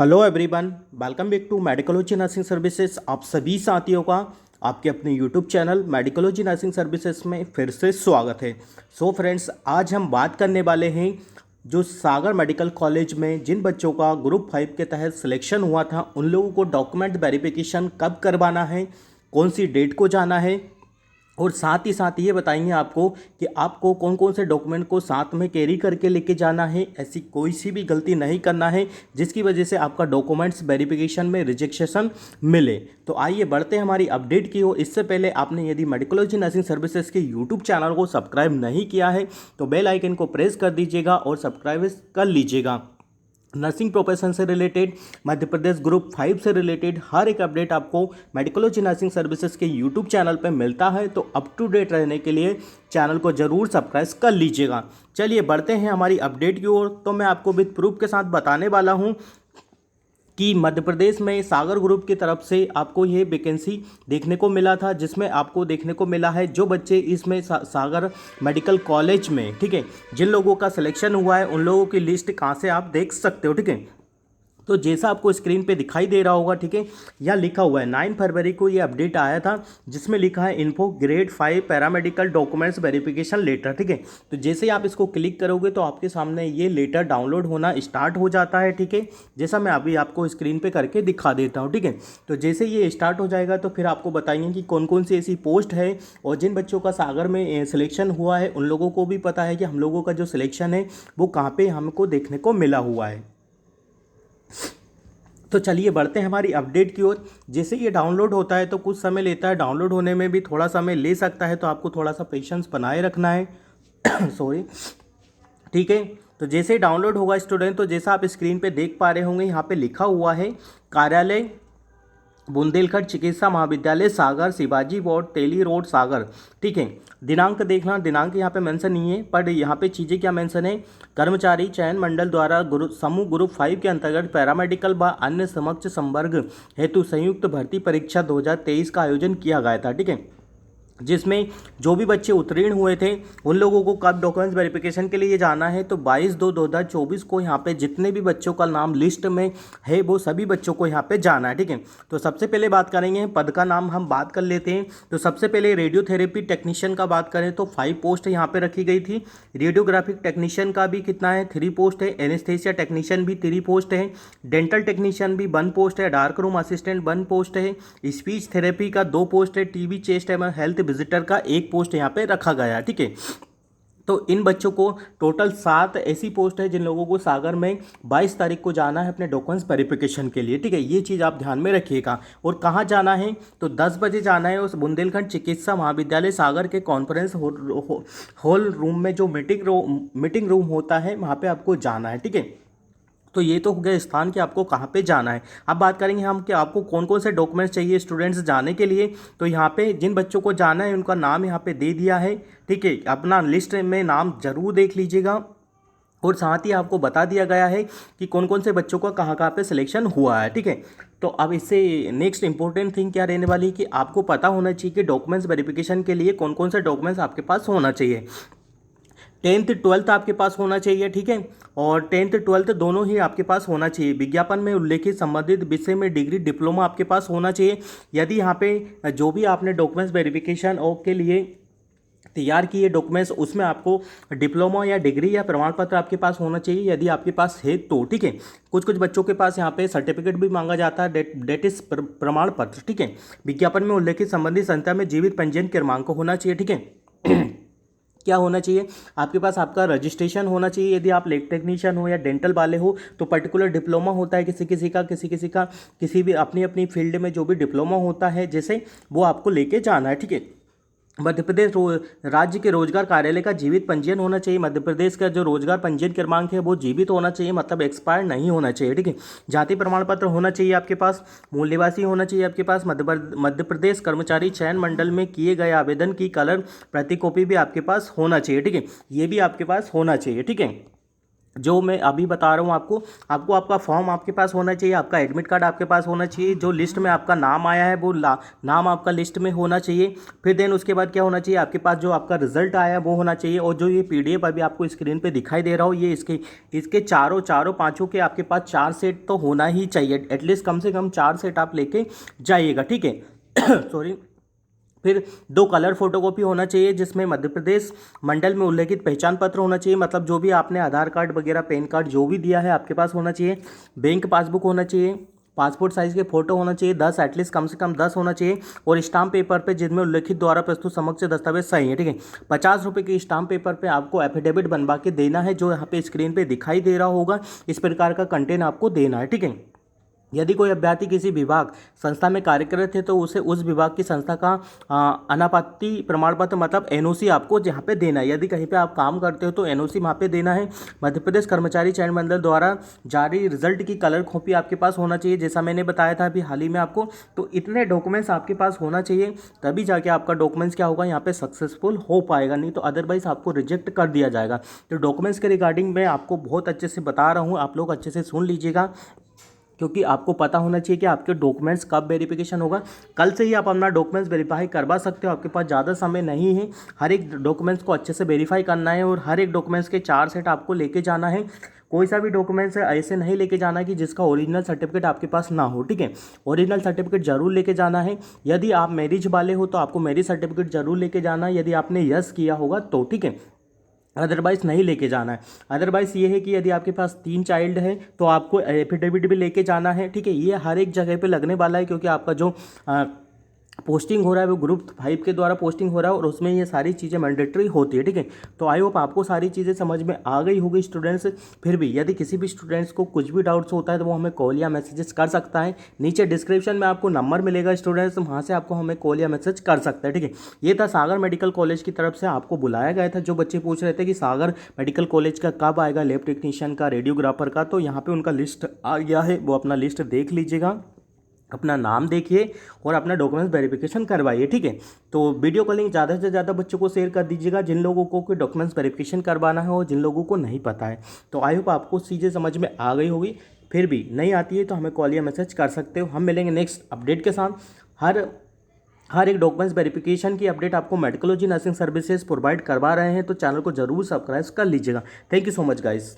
Hello everyone, welcome back to Medicology nursing services. आप सभी साथियों का आपके अपने YouTube channel Medicology nursing services में फिर से स्वागत है। सो फ्रेंड्स, आज हम बात करने वाले हैं जो सागर मेडिकल कॉलेज में जिन बच्चों का ग्रुप 5 के तहत सिलेक्शन हुआ था उन लोगों को डॉक्यूमेंट वेरिफिकेशन कब करवाना है, कौन सी डेट को जाना है, और साथ ही साथ ये बताएंगे आपको कि आपको कौन कौन से डॉक्यूमेंट को साथ में कैरी करके लेके जाना है। ऐसी कोई सी भी गलती नहीं करना है जिसकी वजह से आपका डॉक्यूमेंट्स वेरिफिकेशन में रिजेक्शन मिले। तो आइए बढ़ते हैं हमारी अपडेट की ओर। इससे पहले आपने यदि मेडिकोलॉजी नर्सिंग सर्विसेज के यूट्यूब चैनल को सब्सक्राइब नहीं किया है तो बेल आइकन को प्रेस कर दीजिएगा और सब्सक्राइब कर लीजिएगा। नर्सिंग प्रोफेशन से रिलेटेड, मध्य प्रदेश ग्रुप 5 से रिलेटेड हर एक अपडेट आपको मेडिकोलॉजी नर्सिंग सर्विसेज के यूट्यूब चैनल पर मिलता है। तो अप टू डेट रहने के लिए चैनल को जरूर सब्सक्राइब कर लीजिएगा। चलिए बढ़ते हैं हमारी अपडेट की ओर। तो मैं आपको विद प्रूफ के साथ बताने वाला हूं कि मध्य प्रदेश में सागर ग्रुप की तरफ से आपको ये वैकेंसी देखने को मिला था, जिसमें आपको देखने को मिला है जो बच्चे इसमें सागर मेडिकल कॉलेज में, ठीक है, जिन लोगों का सिलेक्शन हुआ है उन लोगों की लिस्ट कहाँ से आप देख सकते हो, ठीक है। तो जैसा आपको स्क्रीन पे दिखाई दे रहा होगा, ठीक है, यहाँ लिखा हुआ है 9 फरवरी को ये अपडेट आया था जिसमें लिखा है info grade 5 paramedical documents verification letter, ठीक है। तो जैसे ही आप इसको क्लिक करोगे तो आपके सामने ये लेटर डाउनलोड होना स्टार्ट हो जाता है, ठीक है, जैसा मैं अभी आपको स्क्रीन पे करके दिखा देता हूँ, ठीक है। तो जैसे ये स्टार्ट हो जाएगा तो फिर आपको बताएंगे कि कौन कौन सी ऐसी पोस्ट है, और जिन बच्चों का सागर में सिलेक्शन हुआ है उन लोगों को भी पता है कि हम लोगों का जो सिलेक्शन है वो कहाँ पे हमको देखने को मिला हुआ है। तो चलिए बढ़ते हैं हमारी अपडेट की ओर। जैसे ये डाउनलोड होता है तो कुछ समय लेता है, डाउनलोड होने में भी थोड़ा समय ले सकता है, तो आपको थोड़ा सा पेशेंस बनाए रखना है सॉरी, ठीक है। तो जैसे ही डाउनलोड होगा स्टूडेंट, तो जैसा आप स्क्रीन पे देख पा रहे होंगे यहाँ पे लिखा हुआ है कार्यालय बुंदेलखंड चिकित्सा महाविद्यालय सागर, शिवाजी वार्ड, तेली रोड, सागर, ठीक है। दिनांक देखना, दिनांक यहाँ पे मेंशन नहीं है, पर यहाँ पे चीज़ें क्या मेंशन है, कर्मचारी चयन मंडल द्वारा समूह ग्रुप 5 के अंतर्गत पैरामेडिकल व अन्य समक्ष संवर्ग हेतु संयुक्त भर्ती परीक्षा 2023 का आयोजन किया गया था, ठीक है, जिसमें जो भी बच्चे उत्तीर्ण हुए थे उन लोगों को कब डॉक्यूमेंट्स वेरिफिकेशन के लिए जाना है, तो 22/2/2024 को यहाँ पे जितने भी बच्चों का नाम लिस्ट में है वो सभी बच्चों को यहाँ पे जाना है, ठीक है। तो सबसे पहले बात करेंगे पद का नाम, हम बात कर लेते हैं। तो सबसे पहले रेडियोथेरेपी टेक्नीशियन का बात करें तो 5 पोस्ट यहाँ पे रखी गई थी। रेडियोग्राफिक टेक्नीशियन का भी कितना है, 3 पोस्ट है। एनेस्थेसिया टेक्नीशियन भी 3 पोस्ट है। डेंटल टेक्नीशियन भी 1 पोस्ट है। डार्क रूम असिस्टेंट 1 पोस्ट है। स्पीच थेरेपी का 2 पोस्ट है। टीबी चेस्ट एवं हेल्थ विजिटर का 1 पोस्ट यहाँ पे रखा गया है, ठीक है। तो इन बच्चों को टोटल 7 ऐसी पोस्ट है जिन लोगों को सागर में 22 तारीख को जाना है अपने डॉक्यूमेंट्स वेरिफिकेशन के लिए, ठीक है। ये चीज़ आप ध्यान में रखिएगा। और कहाँ जाना है, तो 10 बजे जाना है उस बुंदेलखंड चिकित्सा महाविद्यालय सागर के कॉन्फ्रेंस हॉल रूम में, जो मीटिंग रूम होता है वहाँ पे आपको जाना है, ठीक है। तो ये तो हो गया स्थान कि आपको कहाँ पे जाना है। अब बात करेंगे हम कि आपको कौन कौन से डॉक्यूमेंट्स चाहिए स्टूडेंट्स जाने के लिए। तो यहाँ पे जिन बच्चों को जाना है उनका नाम यहाँ पे दे दिया है, ठीक है। अपना लिस्ट में नाम जरूर देख लीजिएगा, और साथ ही आपको बता दिया गया है कि कौन कौन से बच्चों का कहाँ कहाँ पे सिलेक्शन हुआ है, ठीक है। तो अब इससे नेक्स्ट इंपॉर्टेंट थिंग क्या रहने वाली है कि आपको पता होना चाहिए कि डॉक्यूमेंट्स वेरिफिकेशन के लिए कौन कौन से डॉक्यूमेंट्स आपके पास होना चाहिए। 10th 12th आपके पास होना चाहिए, ठीक है, और 10th 12th दोनों ही आपके पास होना चाहिए। विज्ञापन में उल्लेखित संबंधित विषय में डिग्री डिप्लोमा आपके पास होना चाहिए। यदि यहाँ पे जो भी आपने डॉक्यूमेंट्स वेरिफिकेशन और के लिए तैयार किए डॉक्यूमेंट्स उसमें आपको डिप्लोमा या डिग्री या प्रमाण पत्र आपके पास होना चाहिए, यदि आपके पास है तो, ठीक है। कुछ कुछ बच्चों के पास यहाँ पे सर्टिफिकेट भी मांगा जाता है, डेट इज प्रमाण पत्र, ठीक है। विज्ञापन में उल्लेखित संबंधित संस्था में जीवित पंजीयन क्रमांक होना चाहिए, ठीक है। क्या होना चाहिए, आपके पास आपका रजिस्ट्रेशन होना चाहिए। यदि आप लेग टेक्नीशियन हो या डेंटल वाले हो तो पर्टिकुलर डिप्लोमा होता है किसी किसी का, किसी भी अपनी अपनी फील्ड में जो भी डिप्लोमा होता है जैसे, वो आपको लेके जाना है, ठीक है। मध्य प्रदेश राज्य के रोजगार कार्यालय का जीवित पंजीयन होना चाहिए। मध्य प्रदेश का जो रोजगार पंजीयन क्रमांक है वो जीवित होना चाहिए, मतलब एक्सपायर नहीं होना चाहिए, ठीक है। जाति प्रमाण पत्र होना चाहिए आपके पास। मूल निवासी होना चाहिए आपके पास। मध्य प्रदेश कर्मचारी चयन मंडल में किए गए आवेदन की कलर प्रति कॉपी भी आपके पास होना चाहिए, ठीक है। ये भी आपके पास होना चाहिए, ठीक है। जो मैं अभी बता रहा हूँ आपको, आपको आपका फॉर्म आपके पास होना चाहिए, आपका एडमिट कार्ड आपके पास होना चाहिए, जो लिस्ट में आपका नाम आया है वो नाम आपका लिस्ट में होना चाहिए। फिर देन उसके बाद क्या होना चाहिए, आपके पास जो आपका रिजल्ट आया है वो होना चाहिए। और जो ये पीडीएफ अभी आपको स्क्रीन पे दिखाई दे रहा हो, ये इसके चारों चारों पाँचों के आपके पास 4 सेट तो होना ही चाहिए, एटलीस्ट कम से कम 4 सेट आप लेके जाइएगा, ठीक है। सॉरी। फिर 2 कलर फोटोकॉपी होना चाहिए, जिसमें मध्य प्रदेश मंडल में उल्लेखित पहचान पत्र होना चाहिए, मतलब जो भी आपने आधार कार्ड वगैरह पैन कार्ड जो भी दिया है आपके पास होना चाहिए। बैंक पासबुक होना चाहिए, पासपोर्ट साइज के फोटो होना चाहिए 10, एटलीस्ट कम से कम 10 होना चाहिए। और स्टाम्प पेपर पे जिनमें उल्लेखित द्वारा प्रस्तुत समक्ष दस्तावेज सही है, ठीक है। 50 रुपये के स्टाम्प पेपर पे आपको एफिडेविट बनवा के देना है, जो यहाँ पे स्क्रीन पे दिखाई दे रहा होगा, इस प्रकार का कंटेंट आपको देना है, ठीक है। यदि कोई अभ्यर्थी किसी विभाग संस्था में कार्यरत है तो उसे उस विभाग की संस्था का अनापत्ति प्रमाण पत्र मतलब एनओसी आपको जहाँ पे देना है। यदि कहीं पे आप काम करते हो तो एनओसी वहाँ पे देना है। मध्य प्रदेश कर्मचारी चयन मंडल द्वारा जारी रिजल्ट की कलर कॉपी आपके पास होना चाहिए, जैसा मैंने बताया था अभी हाल ही में आपको। तो इतने डॉक्यूमेंट्स आपके पास होना चाहिए, तभी जाके आपका डॉक्यूमेंट्स क्या होगा यहाँ पे सक्सेसफुल हो पाएगा, नहीं तो अदरवाइज आपको रिजेक्ट कर दिया जाएगा। तो डॉक्यूमेंट्स के रिगार्डिंग मैं आपको बहुत अच्छे से बता रहा हूँ, आप लोग अच्छे से सुन लीजिएगा, क्योंकि आपको पता होना चाहिए कि आपके डॉक्यूमेंट्स कब वेरिफिकेशन होगा। कल से ही आप अपना डॉक्यूमेंट्स वेरीफाई करवा सकते हो, आपके पास ज़्यादा समय नहीं है। हर एक डॉक्यूमेंट्स को अच्छे से वेरीफाई करना है और हर एक डॉक्यूमेंट्स के 4 सेट आपको लेके जाना है। कोई सा भी डॉक्यूमेंट्स ऐसे नहीं लेके जाना कि जिसका ओरिजिनल सर्टिफिकेट आपके पास ना हो, ठीक है। ओरिजिनल सर्टिफिकेट जरूर लेके जाना है। यदि आप मैरिज वाले हो तो आपको मैरिज सर्टिफिकेट जरूर लेके जाना है, यदि आपने यस किया होगा तो, ठीक है। अदरवाइज नहीं लेके जाना है। अदरवाइज ये है कि यदि आपके पास 3 चाइल्ड हैं तो आपको एफिडेविट भी लेके जाना है, ठीक है। ये हर एक जगह पे लगने वाला है, क्योंकि आपका जो पोस्टिंग हो रहा है वो ग्रुप 5 के द्वारा पोस्टिंग हो रहा है और उसमें ये सारी चीज़ें मैंडेटरी होती है, ठीक है। तो आई होप आपको सारी चीज़ें समझ में आ गई होगी स्टूडेंट्स। फिर भी यदि किसी भी स्टूडेंट्स को कुछ भी डाउट्स होता है तो वो हमें कॉल या मैसेजेस कर सकता है। नीचे डिस्क्रिप्शन में आपको नंबर मिलेगा स्टूडेंट्स, वहाँ से आपको हमें कॉल या मैसेज कर सकता है, ठीक है। ये था सागर मेडिकल कॉलेज की तरफ से आपको बुलाया गया था। जो बच्चे पूछ रहे थे कि सागर मेडिकल कॉलेज का कब आएगा लैब टेक्नीशियन का, रेडियोग्राफर का, तो यहाँ पर उनका लिस्ट आ गया है, वो अपना लिस्ट देख लीजिएगा, अपना नाम देखिए और अपना डॉक्यूमेंट्स वेरिफिकेशन करवाइए, ठीक है। तो वीडियो कॉलिंग ज़्यादा से ज़्यादा बच्चों को शेयर कर दीजिएगा, जिन लोगों को कोई डॉक्यूमेंट्स वेरिफिकेशन करवाना है और जिन लोगों को नहीं पता है। तो आई होप आपको चीज़ें समझ में आ गई होगी। फिर भी नहीं आती है तो हमें कॉल या मैसेज कर सकते हो। हम मिलेंगे नेक्स्ट अपडेट के साथ। हर एक डॉक्यूमेंट्स वेरिफिकेशन की अपडेट आपको मेडिकोलॉजी नर्सिंग सर्विसेज प्रोवाइड करवा रहे हैं, तो चैनल को जरूर सब्सक्राइब कर लीजिएगा। Thank you so much guys.